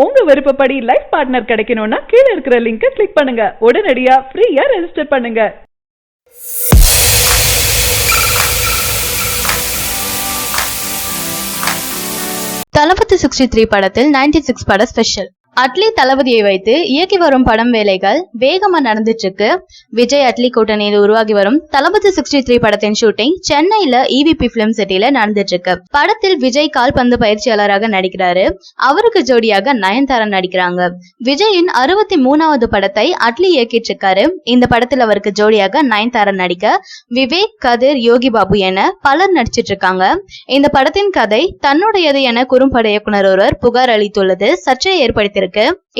உங்க விருப்பப்படி life partner கிடைக்கணும்னா கீழே இருக்கிற லிங்கை கிளிக் பண்ணுங்க. உடனடியா ஃப்ரீயா ரெஜிஸ்டர் பண்ணுங்க. தளபதி 63 படத்தில் 96 பட ஸ்பெஷல். அட்லி தளபதியை வைத்து இயக்கி வரும் படம் வேலைகள் வேகமா நடந்துட்டு இருக்கு. விஜய் அட்லி கூட்டணியில் உருவாகி வரும் தளபதி 63 படத்தின் ஷூட்டிங் சென்னையில EVP பிலிம் சிட்டில நடந்துட்டு இருக்கு. படத்தில் விஜய் கால்பந்து பயிற்சியாளராக நடிக்கிறாரு. அவருக்கு ஜோடியாக நயன்தாரா நடிக்கிறாங்க. விஜயின் 63வது படத்தை அட்லி இயக்கிட்டு இருக்காரு. இந்த படத்தில் அவருக்கு ஜோடியாக நயன்தாரா நடிக்க விவேக், கதிர், யோகி பாபு என பலர் நடிச்சிட்டு இருக்காங்க. இந்த படத்தின் கதை தன்னுடையது என குறும்பட இயக்குனர் ஒருவர் புகார் அளித்துள்ளது சர்ச்சையை ஏற்படுத்தி.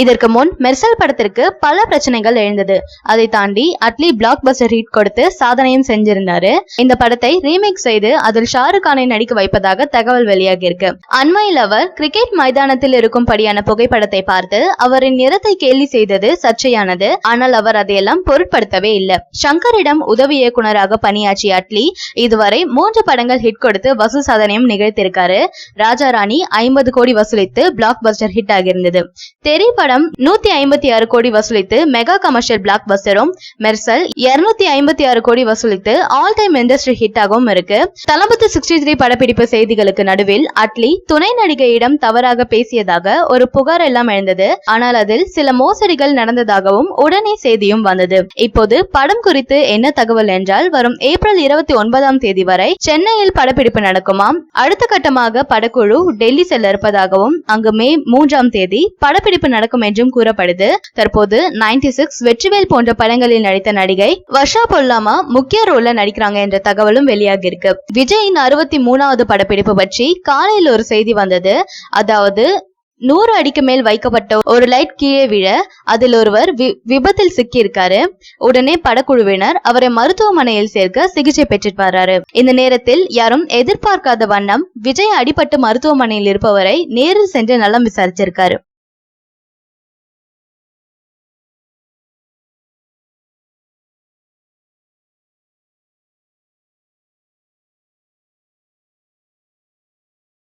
இதற்கு முன் மெர்சல் படத்திற்கு பல பிரச்சனைகள் எழுந்தது. அதை தாண்டி அட்லி பிளாக் பஸ்டர் ஹிட் கொடுத்து சாதனையும் செஞ்சிருந்தாரு. இந்த படத்தை ரீமேக் செய்து அதில் ஷாருக் கானை நடிக்க வைப்பதாக தகவல் வெளியாகி இருக்கு. அண்மையில் அவர் கிரிக்கெட் மைதானத்தில் இருக்கும்படியான புகைப்படத்தை பார்த்து அவரின் நிறத்தை கேலி செய்தது சர்ச்சையானது. ஆனால் அவர் அதையெல்லாம் பொருட்படுத்தவே இல்லை. ஷங்கரிடம் உதவி இயக்குனராக பணியாற்றிய அட்லி இதுவரை 3 படங்கள் ஹிட் கொடுத்து வசூல் சாதனையும் நிகழ்த்திருக்காரு. ராஜா ராணி 50 கோடி வசூலித்து பிளாக் பஸ்டர் ஹிட் ஆகியிருந்தது. தெரி படம் 156 கோடி வசூலித்து மெகா கமர்ஷியல் பிளாக் பஸ்டரும், மெர்சல் 256 கோடி வசூலித்து ஆல் டைம் இண்டஸ்ட்ரி ஹிட்டாகவும் இருக்கு. தளபதி 63 படப்பிடிப்பு செய்திகளுக்கு நடுவில் அட்லி துணை நடிகையிடம் தவறாக பேசியதாக ஒரு புகார் எல்லாம் எழுந்தது. ஆனால் அதில் சில மோசடிகள் நடந்ததாகவும் உடனே செய்தியும் வந்தது. இப்போது படம் குறித்து என்ன தகவல் என்றால், வரும் ஏப்ரல் 29ஆம் தேதி வரை சென்னையில் படப்பிடிப்பு நடக்குமாம். அடுத்த கட்டமாக படக்குழு டெல்லி செல்ல இருப்பதாகவும் அங்கு மே 3ஆம் தேதி படப்பிடிப்பு நடக்கும் என்றும் கூறப்படுது. தற்போது 96, வெற்றிவேல் போன்ற படங்களில் நடித்த நடிகை வர்ஷா பொல்லாமா முக்கிய ரோல்ல நடிக்கிறாங்க என்ற தகவலும் வெளியாகி இருக்கு. விஜயின் 63வது படப்பிடிப்பு பற்றி காலையில் ஒரு செய்தி வந்தது. அதாவது 100 அடிக்கு மேல் வைக்கப்பட்ட ஒரு லைட் கீழே விழ அதில் ஒருவர் விபத்தில் சிக்கி இருக்காரு. உடனே படக்குழுவினர் அவரை மருத்துவமனையில் சேர்க்க சிகிச்சை பெற்றுட்டு வர்றாரு. இந்த நேரத்தில் யாரும் எதிர்பார்க்காத வண்ணம் விஜய் அடிபட்டு மருத்துவமனையில் இருப்பவரை நேரில் சென்று நலம் விசாரிச்சிருக்காரு.